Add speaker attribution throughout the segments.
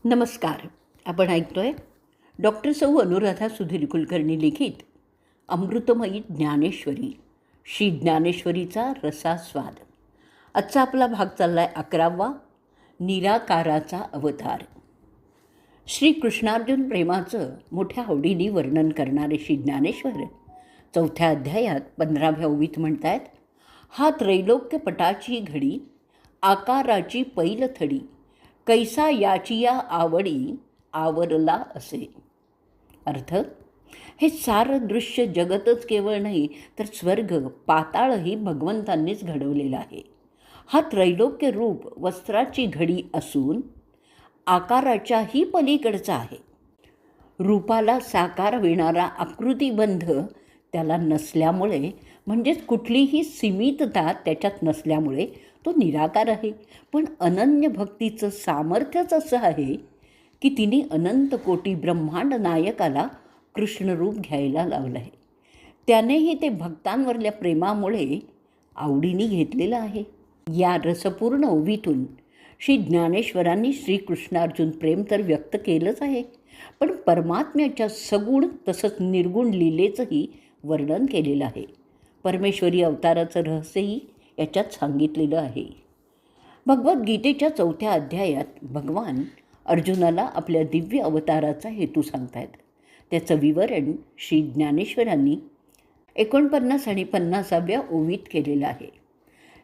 Speaker 1: नमस्कार. आपण ऐकतोय डॉक्टर सौ अनुराधा सुधीर कुलकर्णी लिखित अमृतमयी ज्ञानेश्वरी, श्री ज्ञानेश्वरीचा रसास्वाद. आजचा आपला भाग चालला आहे 11वा, निराकाराचा अवतार. श्री कृष्णार्जुन प्रेमाचं मोठ्या आवडीने वर्णन करणारे श्री ज्ञानेश्वर 4थ्या अध्यायात 15व्या ओवीत म्हणत आहेत, हा त्रैलोक्यपटाची घडी, आकाराची पैल थडी, कैसा याचिया आवडी आवरला असे. अर्थ, हे सारं दृश्य जगतच केवळ नाही तर स्वर्ग पाताळही भगवंतांनीच घडवलेलं आहे. हा त्रैलोक्य रूप वस्त्राची घडी असून आकाराच्याही पलीकडचा आहे. रूपाला साकार विणारा आकृतिबंध त्याला नसल्यामुळे, म्हणजेच कुठलीही सीमितता त्याच्यात नसल्यामुळे तो निराकार आहे. पण अनन्य भक्तीचं सामर्थ्यच असं आहे की तिने अनंत कोटी ब्रह्मांड नायकाला कृष्णरूप घ्यायला लावलं आहे. त्यानेही ते भक्तांवरल्या प्रेमामुळे आवडीने घेतलेलं आहे. या रसपूर्ण ओवीतून श्री ज्ञानेश्वरांनी श्रीकृष्णार्जुन प्रेम तर व्यक्त केलंच आहे, पण परमात्म्याच्या सगुण तसंच निर्गुण लीलेचंही वर्णन केलेलं आहे. परमेश्वरी अवताराचं रहस्यही याच्यात सांगितलेलं आहे. भगवद्गीतेच्या 4थ्या अध्यायात भगवान अर्जुनाला आपल्या दिव्य अवताराचा हेतू सांगतायत. त्याचं विवरण श्री ज्ञानेश्वरांनी 49 आणि 50व्या ओवीत केलेलं आहे.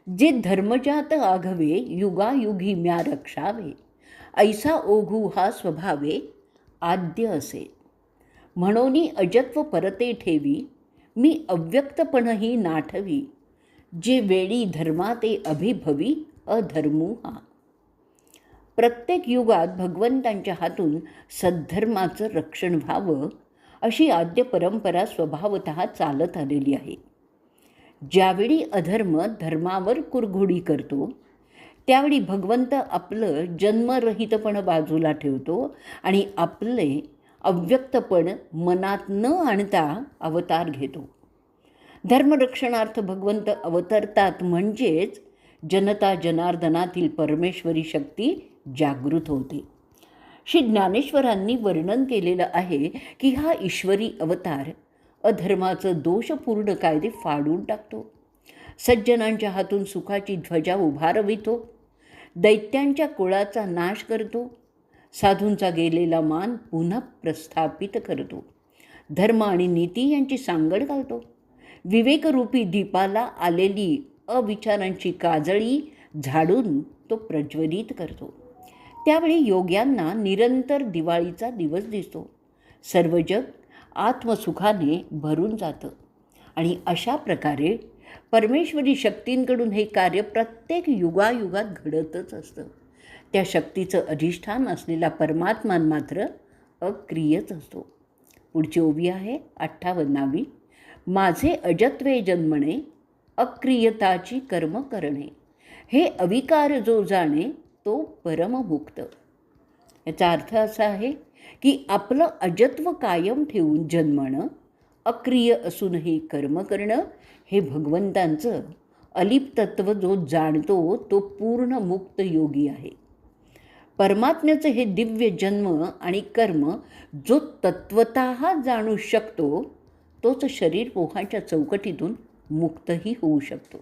Speaker 1: जे धर्मजात आघवे, युगायुगी म्या रक्षावे, ऐसा ओघू हा स्वभावे, आद्य असे. म्हणोनी अजत्व परते ठेवी, मी अव्यक्तपणही नाठवी, जे वेळी धर्माते अभिभवी, अधर्मू हा. प्रत्येक युगात भगवंतांच्या हातून सद्धर्माचं रक्षण व्हावं अशी आद्य परंपरा स्वभावतः चालत आलेली आहे. ज्यावेळी अधर्म धर्मावर कुरघोडी करतो त्यावेळी भगवंत आपलं जन्मरहितपण बाजूला ठेवतो आणि आपले अव्यक्तपण मनात न आणता अवतार घेतो. धर्मरक्षणार्थ भगवंत अवतरतात, म्हणजेच जनता जनार्दनातील परमेश्वरी शक्ती जागृत होते. श्री ज्ञानेश्वरांनी वर्णन केलेलं आहे की हा ईश्वरी अवतार अधर्माचं दोषपूर्ण कायदे फाडून टाकतो, सज्जनांच्या हातून सुखाची ध्वजा उभारवितो, दैत्यांच्या कुळाचा नाश करतो, साधूंचा गेलेला मान पुन्हा प्रस्थापित करतो, धर्म आणि नीती यांची सांगड घालतो, विवेकरूपी दीपाला आलेली अविचारांची काजळी झाडून तो प्रज्वलित करतो. त्यावेळी योग्यांना निरंतर दिवाळीचा दिवस दिसतो. सर्व जग आत्मसुखाने भरून जातं आणि अशा प्रकारे परमेश्वरी शक्तींकडून हे कार्य प्रत्येक युगायुगात घडतच असतं. त्या शक्तीचं अधिष्ठान असलेला परमात्मा मात्र अक्रियच असतो. पुढची ओवी आहे 58वी. माझे अजत्वे जन्मणे, अक्रियताची कर्म करणे, हे अविकार जो जाणे, तो परममुक्त. याचा अर्थ असा आहे की आपलं अजत्व कायम ठेवून जन्मणं, अक्रिय असूनही कर्म करणं, हे भगवंतांचं अलिप्तत्व जो जाणतो तो पूर्ण मुक्त योगी आहे. परमात्म्याचं हे दिव्य जन्म आणि कर्म जो तत्वतः जाणू शकतो तोच शरीर मोहाच्या चौकटीतून मुक्तही होऊ शकतो.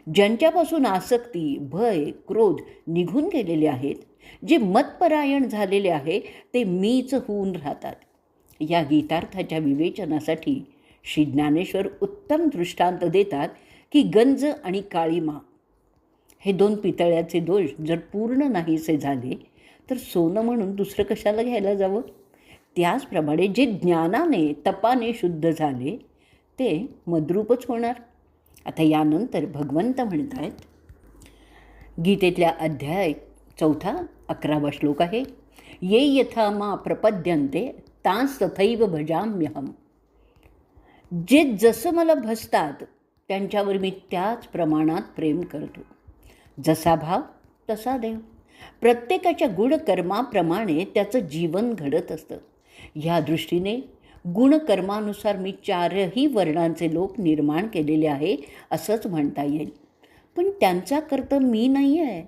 Speaker 1: ज्यांच्यापासून आसक्ती, भय, क्रोध निघून गेलेले आहेत, जे मतपरायण झालेले आहे ते मीच होऊन राहतात. या गीतार्थाच्या विवेचनासाठी श्री ज्ञानेश्वर उत्तम दृष्टांत देतात की गंज आणि काळीमा हे 2 पितळ्याचे दोष जर पूर्ण नाहीसे झाले तर सोनं म्हणून दुसरं कशाला घ्यायला जावं. त्याचप्रमाणे जे ज्ञानाने तपाने शुद्ध झाले ते मद्रूपच होणार. आता यानंतर भगवंत म्हणत आहेत, गीतेतल्या अध्याय 4 11वा श्लोक आहे, ये यथा मा प्रपद्यन्ते तांस तथैव भजाम्यहम. जे जसं मला भजतात त्यांच्यावर मी त्याच प्रमाणात प्रेम करतो. जसा भाव तसा देव. प्रत्येकाच्या गुणकर्माप्रमाणे त्याचं जीवन घडत असतं. ह्या दृष्टीने गुणकर्मानुसार मी 4ही वर्णांचे लोक निर्माण केलेले आहे असंच म्हणता येईल. पण त्यांचा कर्ता मी नाही आहे.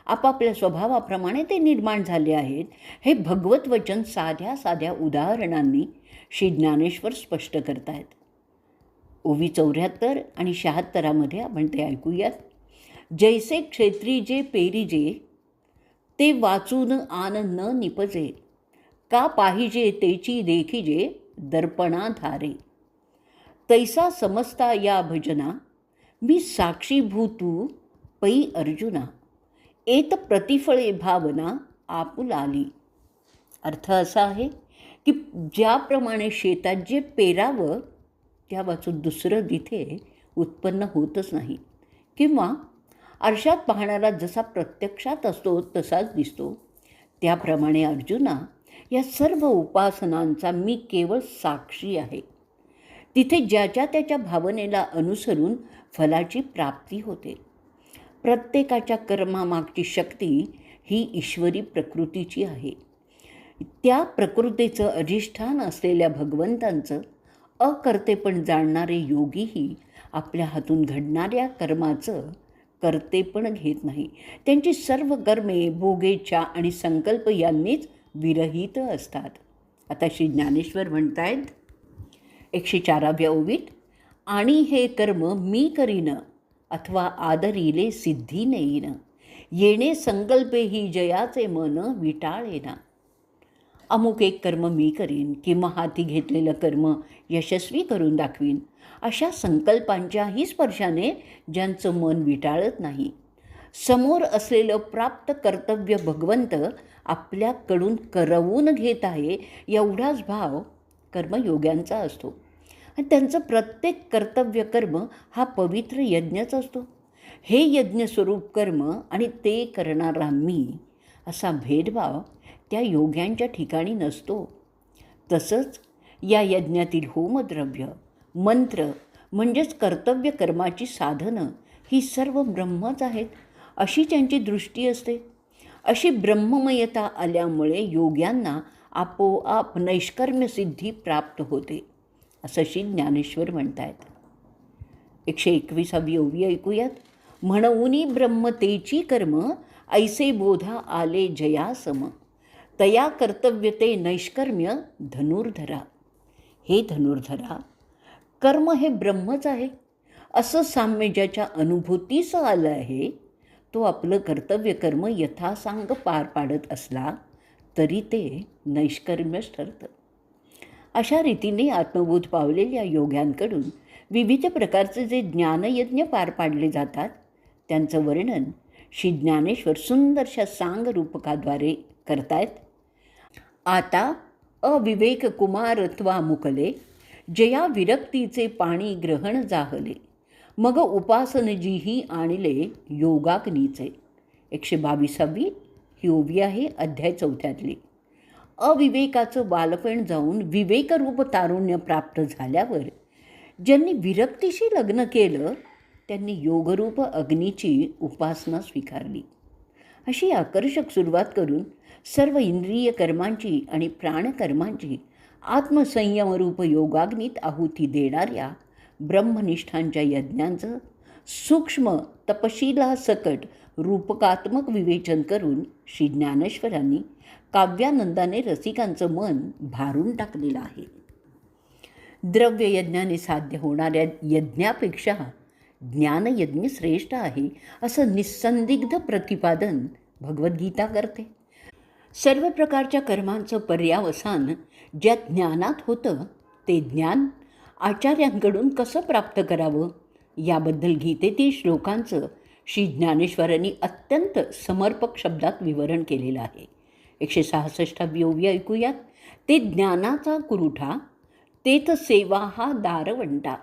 Speaker 1: आपापल्या स्वभावाप्रमाणे ते निर्माण झाले आहेत, हे भगवत वचन साध्या साध्या उदाहरणांनी श्री ज्ञानेश्वर स्पष्ट करतायत. ओवी 74 आणि 76 आपण ते ऐकूयात. जैसे क्षेत्रीजे पेरीजे, ते वाचून आन न निपजे, का पाहिजे तेची देखिजे, दर्पणाधारे. तैसा समजता या भजना, मी साक्षीभूतू पै अर्जुना, एत प्रतिफळे भावना आपुलाली. अर्थ असा आहे की ज्याप्रमाणे शेतात जे पेरावं त्या वाचून दुसरं तिथे उत्पन्न होतच नाही, किंवा आरशात पाहणारा जसा प्रत्यक्षात असतो तसाच दिसतो, त्याप्रमाणे अर्जुना या सर्व उपासनांचा मी केवळ साक्षी आहे. तिथे ज्याच्या त्याच्या भावनेला अनुसरून फलाची प्राप्ती होते. प्रत्येकाच्या कर्मामागची शक्ती ही ईश्वरी प्रकृतीची आहे. त्या प्रकृतीचं अधिष्ठान असलेल्या भगवंतांचं अकर्तेपण जाणणारे योगीही आपल्या हातून घडणाऱ्या कर्माचं कर्तेपण घेत नाही. त्यांची सर्व कर्मे भोगेच्छा आणि संकल्प यांनीच विरहित असतात. आता श्री ज्ञानेश्वर म्हणतायत 104व्या ओवीत, आणि हे कर्म मी करीन अथवा आदरिले सिद्धी नेईन, येणे संकल्पे ही जयाचे मन विटाळेना. अमुक एक कर्म मी करीन किंवा हाती घेतलेलं कर्म यशस्वी करून दाखवीन, अशा संकल्पांच्याही स्पर्शाने ज्यांचं मन विटाळत नाही, समोर असलेलं प्राप्त कर्तव्य भगवंत आपल्याकडून करवून घेत आहे एवढाच भाव कर्मयोग्यांचा असतो. आणि त्यांचं प्रत्येक कर्तव्य कर्म हा पवित्र यज्ञच असतो. हे यज्ञस्वरूप कर्म आणि ते करणारा मी असा भेदभाव त्या योग्यांच्या ठिकाणी नसतो. तसंच या यज्ञातील होमद्रव्य, मंत्र म्हणजेच कर्तव्य कर्माची साधनं ही सर्व ब्रह्मच आहेत अशी त्यांची दृष्टी असते. अशी ब्रह्ममयता आल्यामुळे योग्यांना आपोआप नैष्कर्म्यसिद्धी प्राप्त होते, असं श्री ज्ञानेश्वर म्हणतायत. 121वी ओवी ऐकूयात. म्हणूनी ब्रह्मतेची कर्म, ऐसे बोधा आले जयासम, तया कर्तव्य ते नैष्कर्म्य धनुर्धरा. हे धनुर्धरा, कर्म हे ब्रह्मच आहे असं साम्य ज्याच्या अनुभूतीस आलं आहे, तो आपलं कर्तव्य कर्म यथासांग पार पाडत असला तरी ते नैष्कर्म्यच ठरतं. अशा रीतीने आत्मबोध पावलेल्या योग्यांकडून विविध प्रकारचे जे ज्ञानयज्ञ पार पाडले जातात त्यांचं वर्णन श्री ज्ञानेश्वर सुंदरशा सांग रूपकाद्वारे करतायत. आता अविवेक कुमारत्वा मुकले, जया विरक्तीचे पाणी ग्रहण जाहले, मग उपासन जीही आणले योगाग्नीचे. 122वी ही ओवी आहे अध्याय 4. अविवेकाचं बालपण जाऊन विवेकरूप तारुण्य प्राप्त झाल्यावर ज्यांनी विरक्तीशी लग्न केलं त्यांनी योगरूप अग्नीची उपासना स्वीकारली. अशी आकर्षक सुरुवात करून सर्व इंद्रिय कर्मांची आणि प्राणकर्मांची आत्मसंयमरूप योगाग्नीत आहुती देणाऱ्या ब्रह्मनिष्ठांच्या यज्ञांचं सूक्ष्म तपशिलासकट रूपकात्मक विवेचन करून श्री ज्ञानेश्वरांनी काव्यानंदाने रसिकांचं मन भारून टाकलेलं आहे. द्रव्ययज्ञाने साध्य होणाऱ्या यज्ञापेक्षा ज्ञानयज्ञ श्रेष्ठ आहे असं निस्संदिग्ध प्रतिपादन भगवद्गीता करते. सर्व प्रकारच्या कर्मांचं पर्यावसान ज्या ज्ञानात होतं ते ज्ञान आचार्यांकडून कसं प्राप्त करावं याबद्दल गीतेतील श्लोकांचं श्री ज्ञानेश्वरांनी अत्यंत समर्पक शब्दात विवरण केलेलं आहे. 166वी ओवी ऐकूयात. ते ज्ञानाचा कुरुठा, तेथ सेवा हा दारवंटा,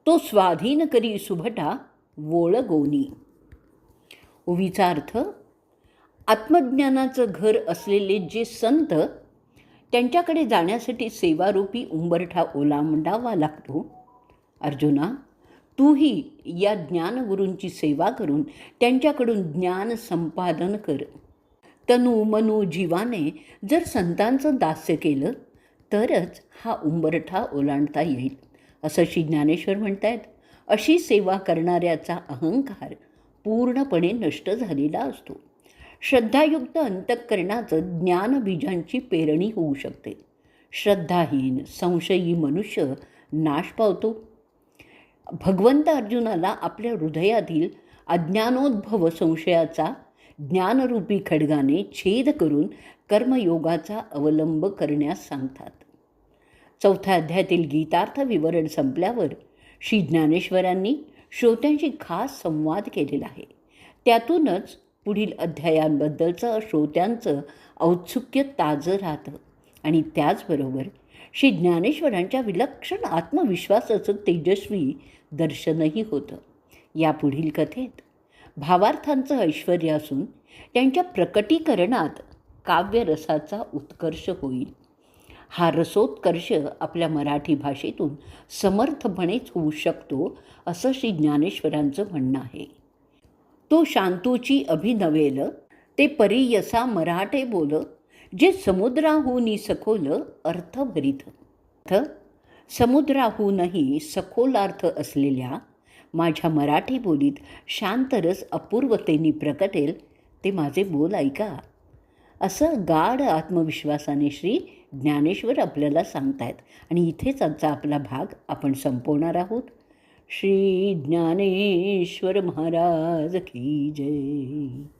Speaker 1: तो स्वाधीन करी सुभटा वोळगोनी. ओवीचा अर्थ, आत्मज्ञानाचं घर असलेले जे संत त्यांच्याकडे जाण्यासाठी सेवारूपी उंबरठा ओलांडावा लागतो. अर्जुना, तूही या ज्ञानगुरूंची सेवा करून त्यांच्याकडून ज्ञान संपादन कर. तनू मनू जीवाने जर संतांचं दास्य केलं तरच हा उंबरठा ओलांडता येईल असं श्री ज्ञानेश्वर म्हणतायत. अशी सेवा करणाऱ्याचा अहंकार पूर्णपणे नष्ट झालेला असतो. श्रद्धायुक्त अंतःकरणाचं ज्ञानबीजांची पेरणी होऊ शकते. श्रद्धाहीन संशयी मनुष्य नाश पावतो. भगवंत अर्जुनाला आपल्या हृदयातील अज्ञानोद्भव संशयाचा ज्ञानरूपी खड्गाने छेद करून कर्मयोगाचा अवलंब करण्यास सांगतात. 4थ्या अध्यायातील गीतार्थ विवरण संपल्यावर श्री ज्ञानेश्वरांनी श्रोत्यांशी खास संवाद केलेला आहे. त्यातूनच पुढील अध्यायांबद्दलचं श्रोत्यांचं औत्सुक्य ताजं राहतं आणि त्याचबरोबर श्री ज्ञानेश्वरांच्या विलक्षण आत्मविश्वासाचं तेजस्वी दर्शनही होतं. या पुढील कथेत भावार्थांचं ऐश्वर्य असून त्यांच्या प्रकटीकरणात काव्यरसाचा उत्कर्ष होईल. हा रसोत्कर्ष आपल्या मराठी भाषेतून समर्थपणेच होऊ शकतो असं श्री ज्ञानेश्वरांचं म्हणणं आहे. तो शांतूची अभिनवेल ते परियसा मराठे बोल, जे समुद्राहूनी सखोल अर्थ भरित. समुद्राहूनही सखोलार्थ असलेल्या माझ्या मराठी बोलीत शांतरस अपूर्वतेने प्रकटेल ते माझे बोल ऐका, असं गाढ आत्मविश्वासाने श्री ज्ञानेश्वर आपल्याला सांगतायत. आणि इथेच आजचा आपला भाग आपण संपवणार आहोत. श्री ज्ञानेश्वर महाराज की जय.